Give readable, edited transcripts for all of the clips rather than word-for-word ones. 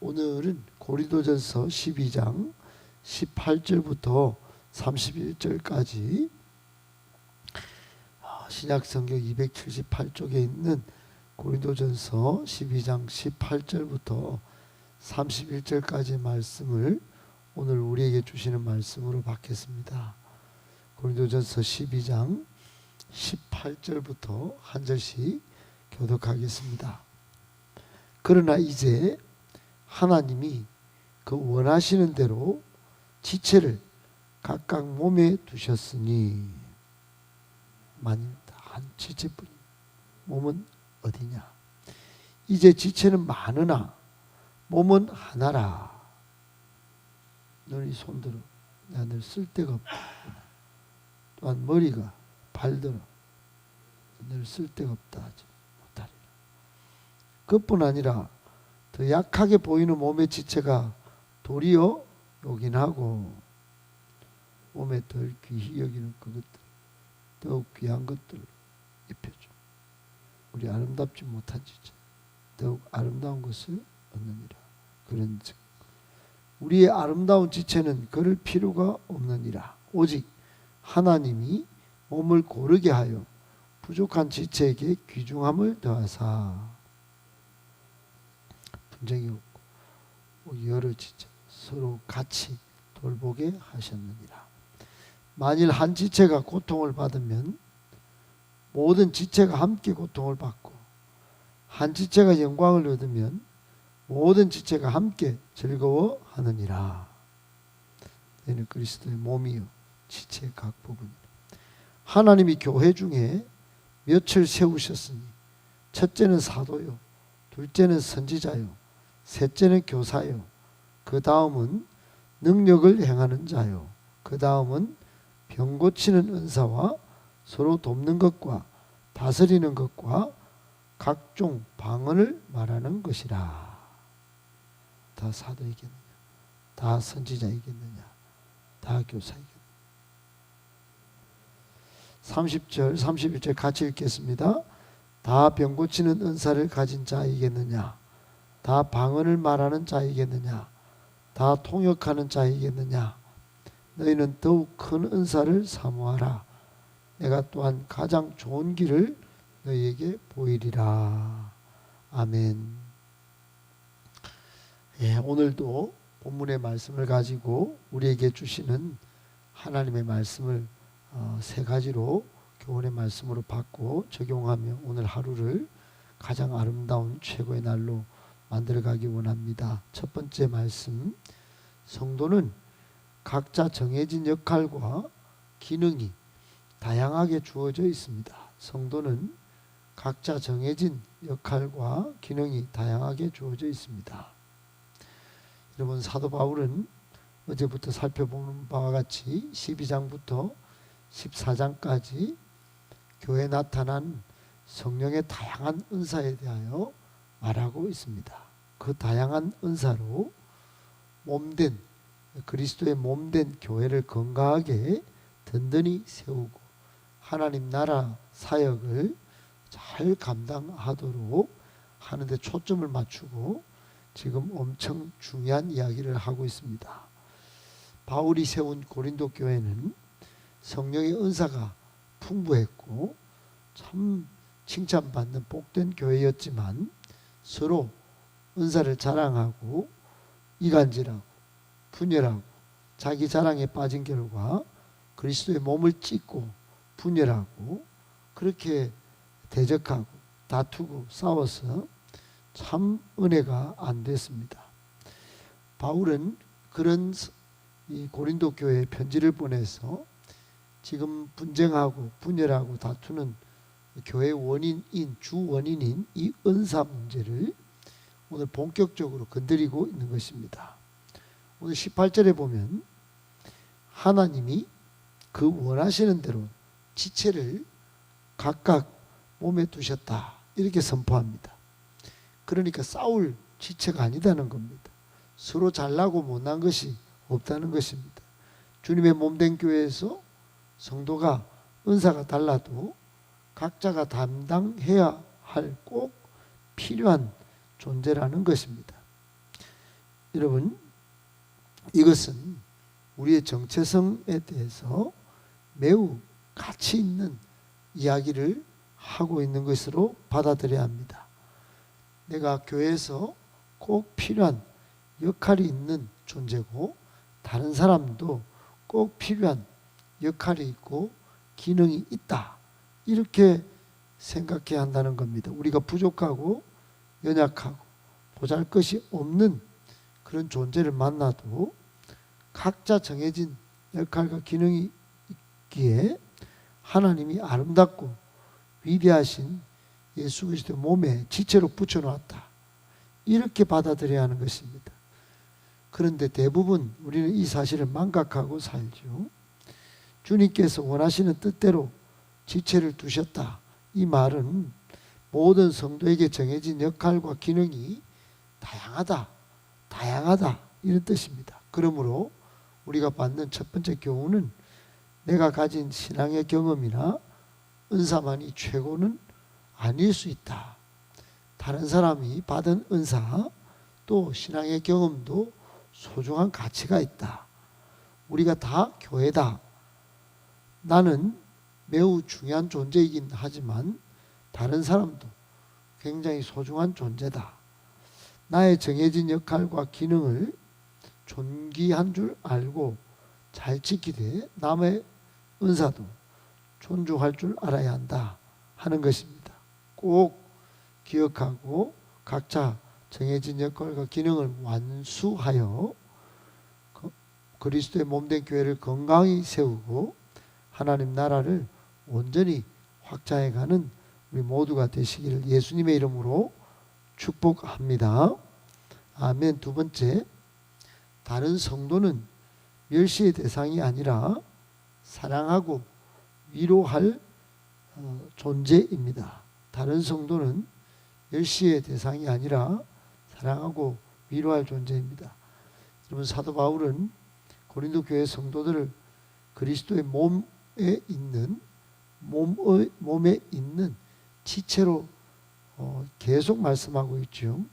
오늘은 고린도전서 12장 18절부터 31절까지 신약성경 278쪽에 있는 고린도전서 12장 18절부터 31절까지의 말씀을 오늘 우리에게 주시는 말씀으로 받겠습니다. 고린도전서 12장 18절부터 한 절씩 교독하겠습니다. 그러나 이제 하나님이 그 원하시는 대로 지체를 각각 몸에 두셨으니, 만일 한 지체뿐 몸은 어디냐? 이제 지체는 많으나 몸은 하나라. 너희 손들어, 내가 늘 쓸데가 없다. 또한 머리가 발들어, 늘 쓸데가 없다 하지 못하리라. 그뿐 아니라 더 약하게 보이는 몸의 지체가 도리어 요긴하고, 몸에 덜 귀히 여기는 그것들, 더욱 귀한 것들을 입혀줘. 우리 아름답지 못한 지체, 더욱 아름다운 것을 얻느니라. 그런즉 우리의 아름다운 지체는 그럴 필요가 없느니라. 오직 하나님이 몸을 고르게 하여 부족한 지체에게 귀중함을 더하사, 분쟁이 없고 여러 지체 서로 같이 돌보게 하셨느니라. 만일 한 지체가 고통을 받으면 모든 지체가 함께 고통을 받고, 한 지체가 영광을 얻으면 모든 지체가 함께 즐거워하느니라. 너희는 그리스도의 몸이요 지체의 각 부분이라. 하나님이 교회 중에 몇을 세우셨으니, 첫째는 사도요, 둘째는 선지자요, 셋째는 교사요, 그 다음은 능력을 행하는 자요, 그 다음은 병 고치는 은사와 서로 돕는 것과 다스리는 것과 각종 방언을 말하는 것이라. 다 사도이겠느냐? 다 선지자이겠느냐? 다 교사이겠느냐? 30절 31절 같이 읽겠습니다. 다 병 고치는 은사를 가진 자이겠느냐? 다 방언을 말하는 자이겠느냐? 다 통역하는 자이겠느냐? 너희는 더욱 큰 은사를 사모하라. 내가 또한 가장 좋은 길을 너희에게 보이리라. 아멘. 오늘도 본문의 말씀을 가지고 우리에게 주시는 하나님의 말씀을 세 가지로 교훈의 말씀으로 받고 적용하며 오늘 하루를 가장 아름다운 최고의 날로 만들어가기 원합니다. 첫 번째 말씀, 성도는 각자 정해진 역할과 기능이 다양하게 주어져 있습니다. 성도는 각자 정해진 역할과 기능이 다양하게 주어져 있습니다. 여러분, 사도 바울은 어제부터 살펴보는 바와 같이 12장부터 14장까지 교회에 나타난 성령의 다양한 은사에 대하여 말하고 있습니다. 그 다양한 은사로 몸된 그리스도의 몸된 교회를 건강하게 든든히 세우고 하나님 나라 사역을 잘 감당하도록 하는 데 초점을 맞추고 지금 엄청 중요한 이야기를 하고 있습니다. 바울이 세운 고린도 교회는 성령의 은사가 풍부했고 참 칭찬받는 복된 교회였지만, 서로 은사를 자랑하고 이간질하고 분열하고 자기 자랑에 빠진 결과 그리스도의 몸을 찢고 분열하고 그렇게 대적하고 다투고 싸워서 참 은혜가 안 됐습니다. 바울은 그런 이 고린도 교회에 편지를 보내서 지금 분쟁하고 분열하고 다투는 교회의 원인인, 주 원인인 이 은사 문제를 오늘 본격적으로 건드리고 있는 것입니다. 오늘 18절에 보면 하나님이 그 원하시는 대로 지체를 각각 몸에 두셨다, 이렇게 선포합니다. 그러니까 싸울 지체가 아니다는 겁니다. 서로 잘나고 못난 것이 없다는 것입니다. 주님의 몸된 교회에서 성도가 은사가 달라도 각자가 담당해야 할 꼭 필요한 존재라는 것입니다. 여러분, 이것은 우리의 정체성에 대해서 매우 가치 있는 이야기를 하고 있는 것으로 받아들여야 합니다. 내가 교회에서 꼭 필요한 역할이 있는 존재고, 다른 사람도 꼭 필요한 역할이 있고 기능이 있다, 이렇게 생각해야 한다는 겁니다. 우리가 부족하고 연약하고 보잘것이 없는 그런 존재를 만나도 각자 정해진 역할과 기능이 있기에 하나님이 아름답고 위대하신 예수 그리스도의 몸에 지체로 붙여놓았다, 이렇게 받아들여야 하는 것입니다. 그런데 대부분 우리는 이 사실을 망각하고 살죠. 주님께서 원하시는 뜻대로 지체를 두셨다, 이 말은 모든 성도에게 정해진 역할과 기능이 다양하다 이런 뜻입니다. 그러므로 우리가 받는 첫 번째 교훈은 내가 가진 신앙의 경험이나 은사만이 최고는 아닐 수 있다. 다른 사람이 받은 은사 또 신앙의 경험도 소중한 가치가 있다. 우리가 다 교회다. 나는 매우 중요한 존재이긴 하지만 다른 사람도 굉장히 소중한 존재다. 나의 정해진 역할과 기능을 존귀한 줄 알고 잘 지키되 남의 은사도 존중할 줄 알아야 한다 하는 것입니다. 꼭 기억하고 각자 정해진 역할과 기능을 완수하여 그리스도의 몸된 교회를 건강히 세우고 하나님 나라를 온전히 확장해가는 우리 모두가 되시기를 예수님의 이름으로 축복합니다. 아멘. 두 번째, 다른 성도는 멸시의 대상이 아니라 사랑하고 위로할 존재입니다. 다른 성도는 멸시의 대상이 아니라 사랑하고 위로할 존재입니다. 여러분, 사도 바울은 고린도 교회 성도들을 그리스도의 몸에 있는 지체로 계속 말씀하고 있죠.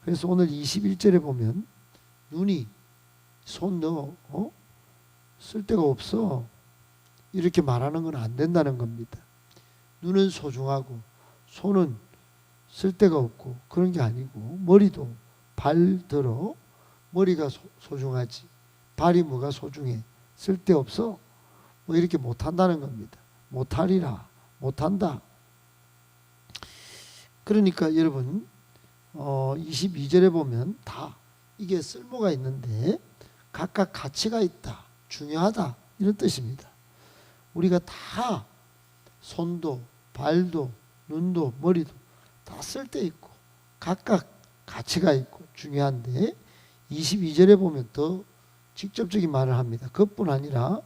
그래서 오늘 21절에 보면 눈이 손 넣어 쓸데가 없어, 이렇게 말하는 건 안 된다는 겁니다. 눈은 소중하고 손은 쓸데가 없고 그런 게 아니고, 머리도 발 들어 머리가 소중하지 발이 뭐가 소중해, 쓸데없어, 뭐 이렇게 못한다는 겁니다. 못하리라, 못한다. 그러니까 여러분 22절에 보면 다 이게 쓸모가 있는데 각각 가치가 있다, 중요하다, 이런 뜻입니다. 우리가 다 손도 발도 눈도 머리도 다 쓸데있고 각각 가치가 있고 중요한데 22절에 보면 더 직접적인 말을 합니다. 그것뿐 아니라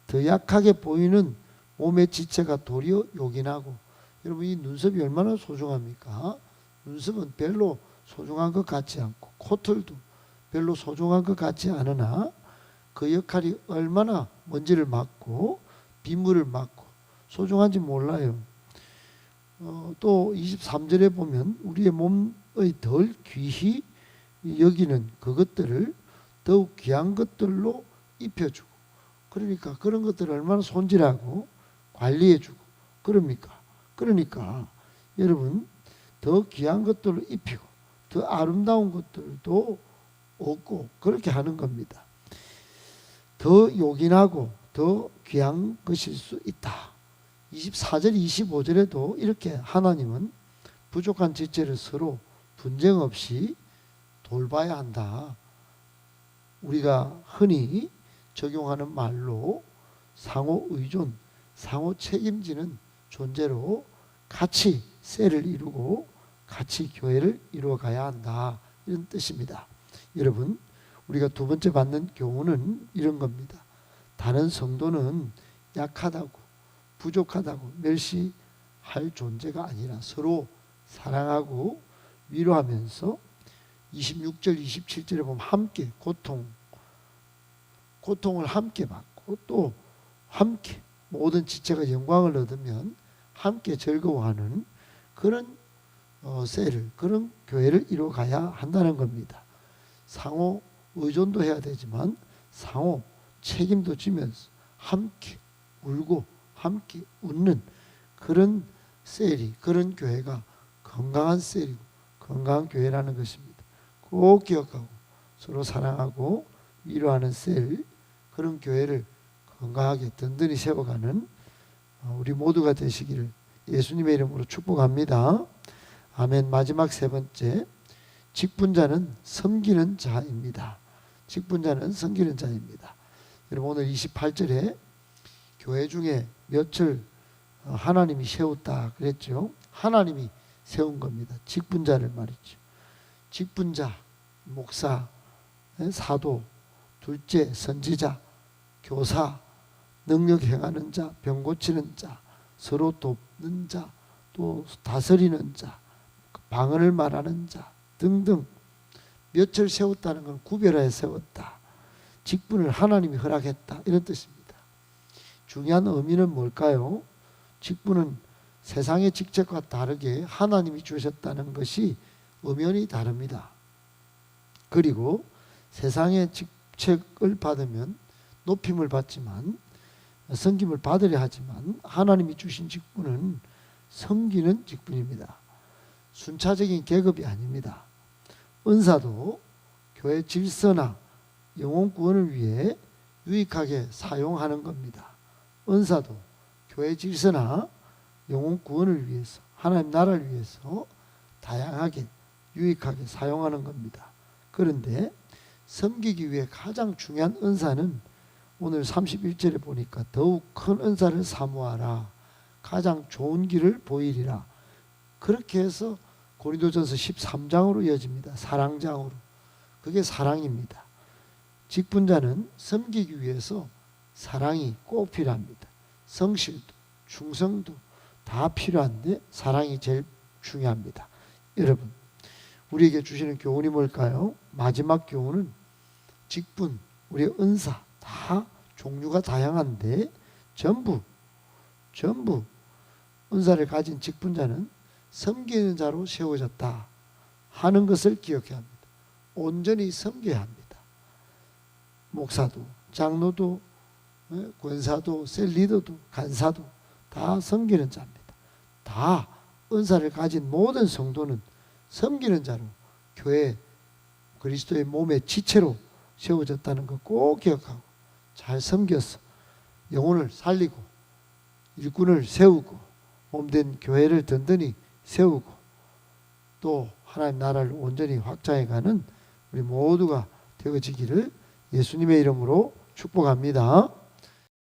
더 약하게 보이는 몸의 지체가 도리어 요긴하고, 여러분 이 눈썹이 얼마나 소중합니까? 눈썹은 별로 소중한 것 같지 않고 코털도 별로 소중한 것 같지 않으나 그 역할이 얼마나 먼지를 막고 빗물을 막고 소중한지 몰라요. 또 23절에 보면 우리의 몸의 덜 귀히 여기는 그것들을 더욱 귀한 것들로 입혀주고, 그러니까 그런 것들을 얼마나 손질하고 관리해주고 그럽니까? 그러니까 여러분 더 귀한 것들로 입히고 더 아름다운 것들도 얻고 그렇게 하는 겁니다. 더 요긴하고 더 귀한 것일 수 있다. 24절 25절에도 이렇게 하나님은 부족한 지체를 서로 분쟁 없이 돌봐야 한다. 우리가 흔히 적용하는 말로 상호 의존, 상호 책임지는 존재로 같이 셀을 이루고 같이 교회를 이루어가야 한다, 이런 뜻입니다. 여러분, 우리가 두 번째 받는 교훈은 이런 겁니다. 다른 성도는 약하다고 부족하다고 멸시할 존재가 아니라 서로 사랑하고 위로하면서 26절 27절에 보면 함께 고통을 함께 받고 또 함께 모든 지체가 영광을 얻으면 함께 즐거워하는 그런 셀을, 그런 교회를 이루어가야 한다는 겁니다. 상호 의존도 해야 되지만 상호 책임도 지면서 함께 울고 함께 웃는 그런 셀이, 그런 교회가 건강한 셀이고 건강한 교회라는 것입니다. 꼭 기억하고 서로 사랑하고 위로하는 셀, 그런 교회를 건강하게 든든히 세워가는 우리 모두가 되시기를 예수님의 이름으로 축복합니다. 아멘. 마지막 세 번째, 직분자는 섬기는 자입니다. 직분자는 섬기는 자입니다. 여러분 오늘 28절에 교회 중에 몇을 하나님이 세웠다 그랬죠. 하나님이 세운 겁니다. 직분자를 말이죠. 직분자, 목사, 사도, 둘째 선지자, 교사, 능력 행하는 자, 병 고치는 자, 서로 돕는 자, 또 다스리는 자, 방언을 말하는 자 등등 몇을 세웠다는 건 구별하여 세웠다. 직분을 하나님이 허락했다 이런 뜻입니다. 중요한 의미는 뭘까요? 직분은 세상의 직책과 다르게 하나님이 주셨다는 것이 엄연히 다릅니다. 그리고 세상의 직책을 받으면 높임을 받지만 섬김을 받으려 하지만 하나님이 주신 직분은 섬기는 직분입니다. 순차적인 계급이 아닙니다. 은사도 교회 질서나 영혼 구원을 위해 유익하게 사용하는 겁니다. 은사도 교회 질서나 영혼 구원을 위해서, 하나님 나라를 위해서 다양하게 유익하게 사용하는 겁니다. 그런데 섬기기 위해 가장 중요한 은사는 오늘 31절에 보니까 더욱 큰 은사를 사모하라. 가장 좋은 길을 보이리라. 그렇게 해서 고린도전서 13장으로 이어집니다. 사랑장으로. 그게 사랑입니다. 직분자는 섬기기 위해서 사랑이 꼭 필요합니다. 성실도 충성도 다 필요한데 사랑이 제일 중요합니다. 여러분 우리에게 주시는 교훈이 뭘까요? 마지막 교훈은 직분, 우리의 은사 다 종류가 다양한데 전부 은사를 가진 직분자는 섬기는 자로 세워졌다 하는 것을 기억해야 합니다. 온전히 섬겨야 합니다. 목사도 장로도 권사도 셀리더도 간사도 다 섬기는 자입니다. 다 은사를 가진 모든 성도는 섬기는 자로 교회 그리스도의 몸의 지체로 세워졌다는 거 꼭 기억하고 잘 섬겨서 영혼을 살리고 일꾼을 세우고 몸된 교회를 든든히 세우고 또 하나님 나라를 온전히 확장해가는 우리 모두가 되어지기를 예수님의 이름으로 축복합니다.